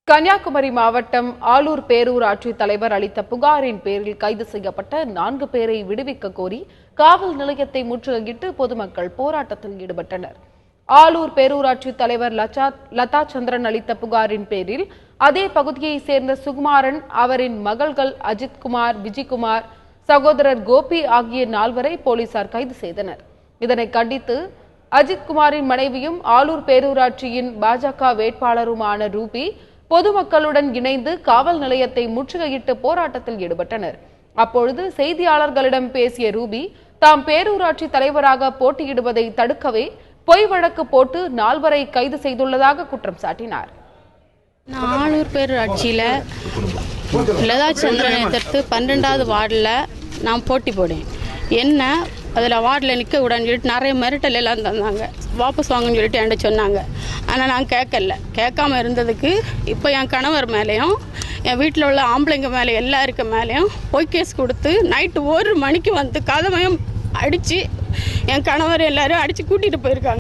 கன்னியாகுமரி மாவட்டம் ஆலூர் பேரூராட்சி தலைவர் அளித்த புகாரின் பேரில் கைது செய்யப்பட்ட 4 பேரை விடுவிக்க கோரி காவல் நிலையத்தை முற்றுகையிட்டு பொதுமக்கள் போராட்டத்தில் ஈடுபட்டனர். ஆலூர் பேரூராட்சி தலைவர் லதா சந்திரன் அளித்த புகாரின் பேரில் அதே பகுதியைச் சேர்ந்த சுகுமாரன், அவரின் மகள்கள் அஜித்குமார், விஜய்குமார், சகோதரர் கோபி ஆகிய 4வரை போலீசார் கைது செய்தனர். இதனை கண்டித்து அஜித்குமாரின் மனைவியும் ஆலூர் பேரூராட்சியின் பாஜக வேட்பாளருமான ரூபி பொதுமக்களுடன் இணைந்து காவல் நிலையத்தை முற்றுகையிட்டு போராட்டத்தில் ஈடுபட்டனர். அப்பொழுது செய்தியாளர்களிடம் பேசிய ரூபி, தாம் பேரூராட்சி தலைவராக போட்டியிடுவதை தடுக்கவே பொய் வழக்கு போட்டு 4வரை கைது செய்துள்ளதாக குற்றம் சாட்டினார். ஆலூர் பேரூராட்சியில் லதா சந்திரனை எதிர்த்து 12வது வார்டில் நான் போட்டி போடேன். என்ன அதில் வார்டில் நிற்க விடான்னு சொல்லிட்டு நிறைய மிரட்டல் எல்லாம் தந்தாங்க. வாபஸ் வாங்கன்னு சொல்லிட்டு என்கிட்ட சொன்னாங்க. ஆனால் நான் கேட்காம இருந்ததுக்கு இப்போ என் கணவர் மேலேயும் என் வீட்டில் உள்ள ஆம்பளைங்க மேலே எல்லாருக்கு மேலேயும் பொய் கேஸ் கொடுத்து நைட்டு 1 மணிக்கு வந்து கதவையும் அடித்து என் கணவர் எல்லாரும் அடித்து கூட்டிகிட்டு போயிருக்காங்க.